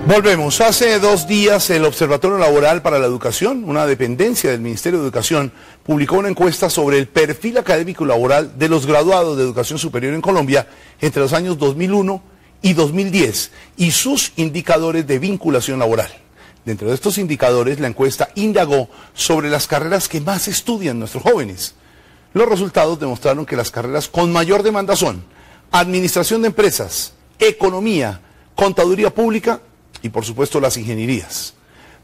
Volvemos. Hace 2 días el Observatorio Laboral para la Educación, una dependencia del Ministerio de Educación, publicó una encuesta sobre el perfil académico y laboral de los graduados de educación superior en Colombia entre los años 2001 y 2010 y sus indicadores de vinculación laboral. Dentro de estos indicadores, la encuesta indagó sobre las carreras que más estudian nuestros jóvenes. Los resultados demostraron que las carreras con mayor demanda son administración de empresas, economía, contaduría pública y por supuesto las ingenierías.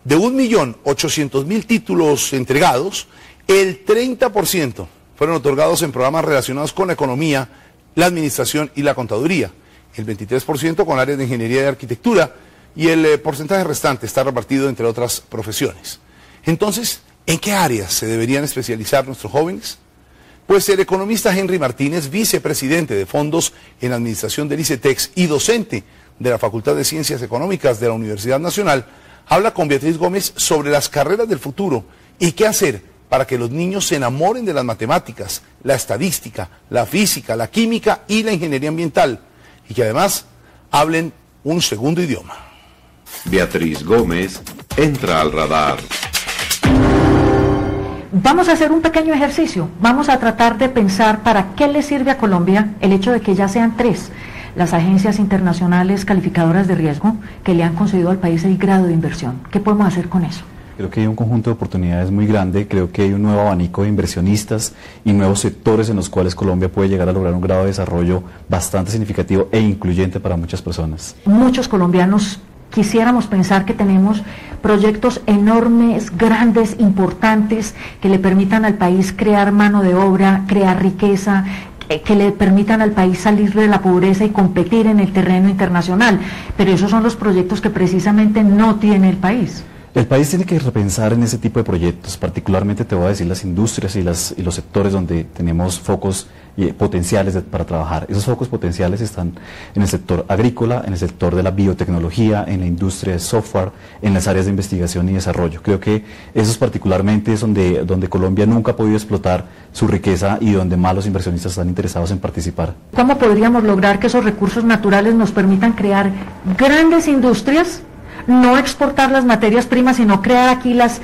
De 1.800.000 títulos entregados, el 30% fueron otorgados en programas relacionados con la economía, la administración y la contaduría, el 23% con áreas de ingeniería y arquitectura y el porcentaje restante está repartido entre otras profesiones. Entonces, ¿en qué áreas se deberían especializar nuestros jóvenes? Pues el economista Henry Martínez, vicepresidente de fondos en administración del ICETEX y docente de la Facultad de Ciencias Económicas de la Universidad Nacional, habla con Beatriz Gómez sobre las carreras del futuro y qué hacer para que los niños se enamoren de las matemáticas, la estadística, la física, la química y la ingeniería ambiental, y que además hablen un segundo idioma. Beatriz Gómez entra al radar. Vamos a hacer un pequeño ejercicio, vamos a tratar de pensar para qué le sirve a Colombia el hecho de que ya sean 3 las agencias internacionales calificadoras de riesgo que le han concedido al país el grado de inversión. ¿Qué podemos hacer con eso? Creo que hay un conjunto de oportunidades muy grande, creo que hay un nuevo abanico de inversionistas y nuevos sectores en los cuales Colombia puede llegar a lograr un grado de desarrollo bastante significativo e incluyente para muchas personas. Muchos colombianos quisiéramos pensar que tenemos proyectos enormes, grandes, importantes, que le permitan al país crear mano de obra, crear riqueza, que le permitan al país salir de la pobreza y competir en el terreno internacional. Pero esos son los proyectos que precisamente no tiene el país. El país tiene que repensar en ese tipo de proyectos, particularmente te voy a decir las industrias y los sectores donde tenemos focos potenciales para trabajar. Esos focos potenciales están en el sector agrícola, en el sector de la biotecnología, en la industria de software, en las áreas de investigación y desarrollo. Creo que esos particularmente es donde Colombia nunca ha podido explotar su riqueza y donde más los inversionistas están interesados en participar. ¿Cómo podríamos lograr que esos recursos naturales nos permitan crear grandes industrias? No exportar las materias primas, sino crear aquí las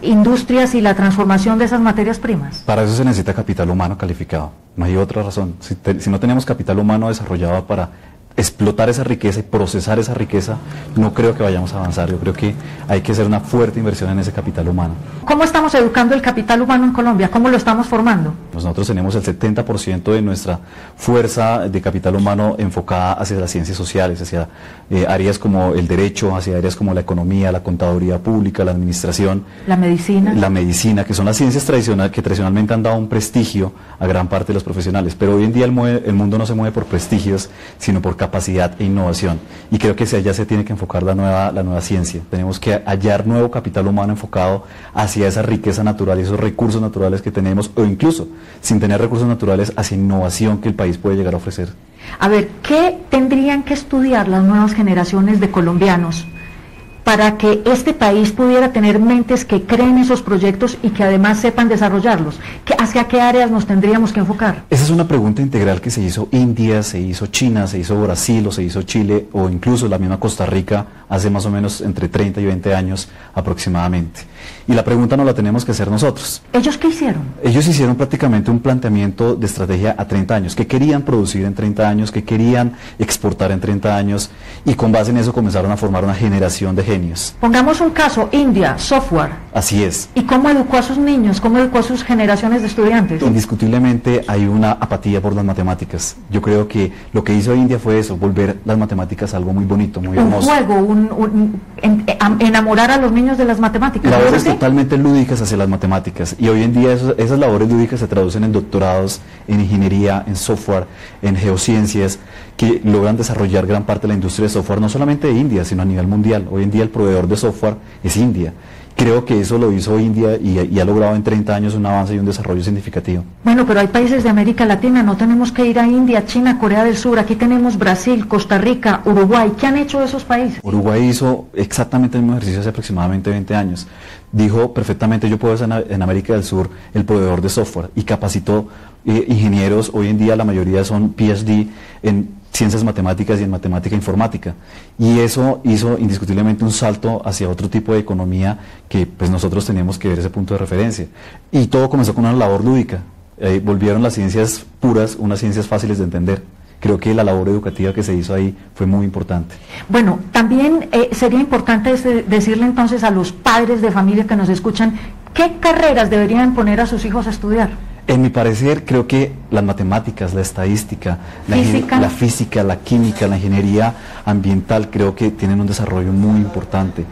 industrias y la transformación de esas materias primas. Para eso se necesita capital humano calificado, no hay otra razón. Si no tenemos capital humano desarrollado para explotar esa riqueza y procesar esa riqueza, no creo que vayamos a avanzar. Yo creo que hay que hacer una fuerte inversión en ese capital humano. ¿Cómo estamos educando el capital humano en Colombia? ¿Cómo lo estamos formando? Pues nosotros tenemos el 70% de nuestra fuerza de capital humano enfocada hacia las ciencias sociales, hacia áreas como el derecho, hacia áreas como la economía, la contaduría pública, la administración. La medicina. La medicina, que son las ciencias que tradicionalmente han dado un prestigio a gran parte de los profesionales. Pero hoy en día el mundo no se mueve por prestigios, sino por capacidad e innovación. Y creo que hacia allá se tiene que enfocar la nueva ciencia. Tenemos que hallar nuevo capital humano enfocado hacia esa riqueza natural y esos recursos naturales que tenemos, o incluso, sin tener recursos naturales, hacia innovación que el país puede llegar a ofrecer. A ver, ¿qué tendrían que estudiar las nuevas generaciones de colombianos para que este país pudiera tener mentes que creen esos proyectos y que además sepan desarrollarlos? ¿Hacia qué áreas nos tendríamos que enfocar? Esa es una pregunta integral que se hizo India, se hizo China, se hizo Brasil o se hizo Chile o incluso la misma Costa Rica hace más o menos entre 30 y 20 años aproximadamente. Y la pregunta no la tenemos que hacer nosotros. ¿Ellos qué hicieron? Ellos hicieron prácticamente un planteamiento de estrategia a 30 años, que querían producir en 30 años, que querían exportar en 30 años y con base en eso comenzaron a formar una generación de genios. Pongamos un caso, India, software. Así es. ¿Y cómo educó a sus niños? ¿Cómo educó a sus generaciones de estudiantes? Indiscutiblemente hay una apatía por las matemáticas. Yo creo que lo que hizo India fue eso, volver las matemáticas algo muy bonito, muy hermoso. Un juego, enamorar a los niños de las matemáticas. Labores totalmente lúdicas hacia las matemáticas. Y hoy en día esas labores lúdicas se traducen en doctorados, en ingeniería, en software, en geociencias, que logran desarrollar gran parte de la industria de software, no solamente de India, sino a nivel mundial. Hoy en día el proveedor de software es India. Creo que eso lo hizo India y ha logrado en 30 años un avance y un desarrollo significativo. Bueno, pero hay países de América Latina, no tenemos que ir a India, China, Corea del Sur, aquí tenemos Brasil, Costa Rica, Uruguay. ¿Qué han hecho esos países? Uruguay hizo exactamente el mismo ejercicio hace aproximadamente 20 años. Dijo perfectamente, yo puedo ser en América del Sur el proveedor de software y capacitó ingenieros. Hoy en día la mayoría son PhD en ciencias matemáticas y en matemática informática. Y eso hizo indiscutiblemente un salto hacia otro tipo de economía que pues nosotros teníamos que ver ese punto de referencia. Y todo comenzó con una labor lúdica. Volvieron las ciencias puras unas ciencias fáciles de entender. Creo que la labor educativa que se hizo ahí fue muy importante. Bueno, también sería importante decirle entonces a los padres de familia que nos escuchan, ¿qué carreras deberían poner a sus hijos a estudiar? En mi parecer, creo que las matemáticas, la estadística, la física, la química, la ingeniería ambiental, creo que tienen un desarrollo muy importante.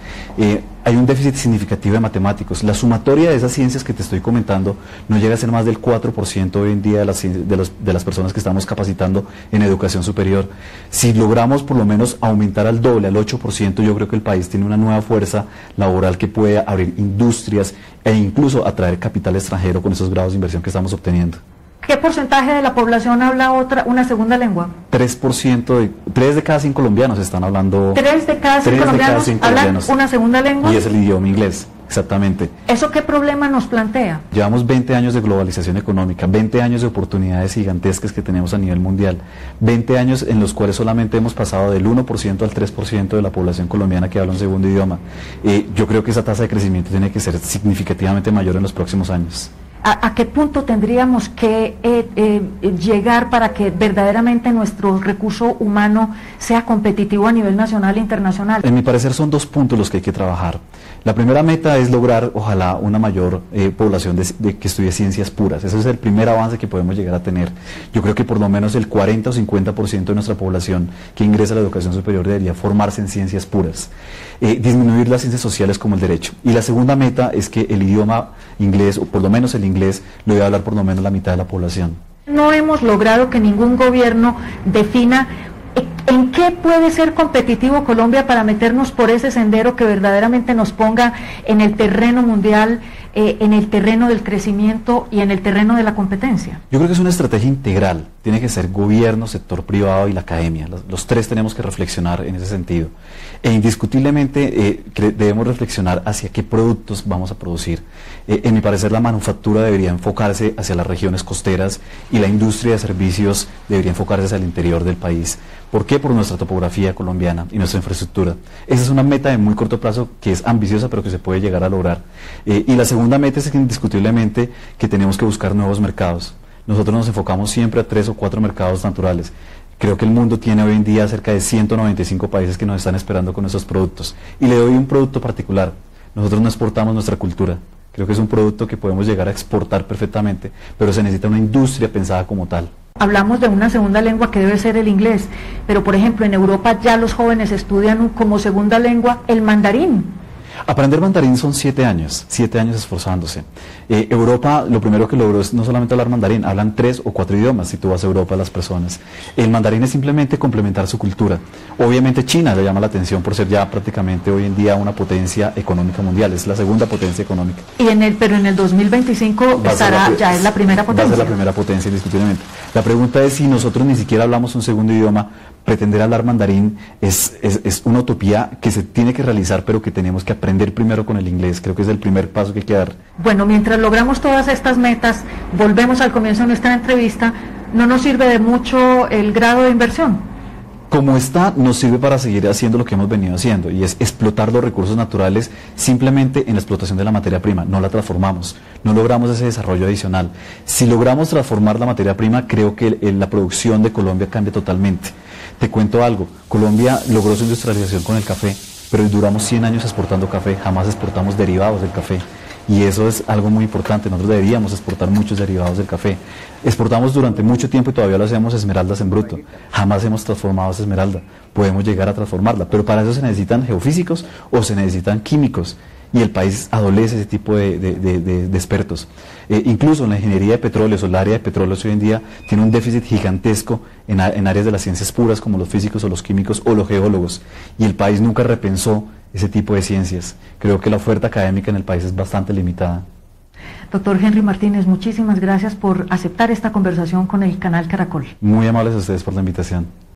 Hay un déficit significativo de matemáticos. La sumatoria de esas ciencias que te estoy comentando no llega a ser más del 4% hoy en día de las personas que estamos capacitando en educación superior. Si logramos por lo menos aumentar al doble, al 8%, yo creo que el país tiene una nueva fuerza laboral que puede abrir industrias e incluso atraer capital extranjero con esos grados de inversión que estamos obteniendo. ¿Qué porcentaje de la población habla una segunda lengua? 3%, 3 de cada 5 colombianos están hablando... 3 de cada 5 colombianos hablan una segunda lengua. Y es el idioma inglés, exactamente. ¿Eso qué problema nos plantea? Llevamos 20 años de globalización económica, 20 años de oportunidades gigantescas que tenemos a nivel mundial, 20 años en los cuales solamente hemos pasado del 1% al 3% de la población colombiana que habla un segundo idioma. Yo creo que esa tasa de crecimiento tiene que ser significativamente mayor en los próximos años. ¿A qué punto tendríamos que llegar para que verdaderamente nuestro recurso humano sea competitivo a nivel nacional e internacional? En mi parecer son 2 puntos los que hay que trabajar. La primera meta es lograr, ojalá, una mayor población de que estudie ciencias puras. Ese es el primer avance que podemos llegar a tener. Yo creo que por lo menos el 40 o 50% de nuestra población que ingresa a la educación superior debería formarse en ciencias puras. Disminuir las ciencias sociales como el derecho. Y la segunda meta es que el idioma inglés, o por lo menos el inglés, lo debe hablar por lo menos la mitad de la población. No hemos logrado que ningún gobierno defina en qué puede ser competitivo Colombia para meternos por ese sendero que verdaderamente nos ponga en el terreno mundial, en el terreno del crecimiento y en el terreno de la competencia. Yo creo que es una estrategia integral. Tiene que ser gobierno, sector privado y la academia. Los 3 tenemos que reflexionar en ese sentido. E indiscutiblemente debemos reflexionar hacia qué productos vamos a producir. En mi parecer, la manufactura debería enfocarse hacia las regiones costeras y la industria de servicios debería enfocarse hacia el interior del país. ¿Por qué? Por nuestra topografía colombiana y nuestra infraestructura. Esa es una meta de muy corto plazo que es ambiciosa, pero que se puede llegar a lograr. Y la segunda meta es indiscutiblemente que tenemos que buscar nuevos mercados. Nosotros nos enfocamos siempre a 3 o 4 mercados naturales. Creo que el mundo tiene hoy en día cerca de 195 países que nos están esperando con nuestros productos. Y le doy un producto particular. Nosotros no exportamos nuestra cultura. Creo que es un producto que podemos llegar a exportar perfectamente, pero se necesita una industria pensada como tal. Hablamos de una segunda lengua que debe ser el inglés, pero por ejemplo en Europa ya los jóvenes estudian como segunda lengua el mandarín. Aprender mandarín son 7 años esforzándose. Europa lo primero que logró es no solamente hablar mandarín, hablan 3 o 4 idiomas si tú vas a Europa las personas. El mandarín es simplemente complementar su cultura. Obviamente China le llama la atención por ser ya prácticamente hoy en día una potencia económica mundial, es la segunda potencia económica. Pero en el 2025 ya es la primera potencia. Va a ser la primera potencia indiscutiblemente. La pregunta es si nosotros ni siquiera hablamos un segundo idioma, pretender hablar mandarín es una utopía que se tiene que realizar, pero que tenemos que aprender primero con el inglés. Creo que es el primer paso que hay que dar. Bueno, mientras logramos todas estas metas, volvemos al comienzo de nuestra entrevista, ¿no nos sirve de mucho el grado de inversión? Como está, nos sirve para seguir haciendo lo que hemos venido haciendo, y es explotar los recursos naturales simplemente en la explotación de la materia prima. No la transformamos, no logramos ese desarrollo adicional. Si logramos transformar la materia prima, creo que la producción de Colombia cambia totalmente. Te cuento algo, Colombia logró su industrialización con el café, pero duramos 100 años exportando café, jamás exportamos derivados del café. Y eso es algo muy importante, nosotros deberíamos exportar muchos derivados del café. Exportamos durante mucho tiempo y todavía lo hacemos esmeraldas en bruto. Jamás hemos transformado esa esmeralda, podemos llegar a transformarla, pero para eso se necesitan geofísicos o se necesitan químicos. Y el país adolece ese tipo de expertos. Incluso en la ingeniería de petróleos o el área de petróleos hoy en día tiene un déficit gigantesco en áreas de las ciencias puras como los físicos o los químicos o los geólogos. Y el país nunca repensó ese tipo de ciencias. Creo que la oferta académica en el país es bastante limitada. Doctor Henry Martínez, muchísimas gracias por aceptar esta conversación con el canal Caracol. Muy amables a ustedes por la invitación.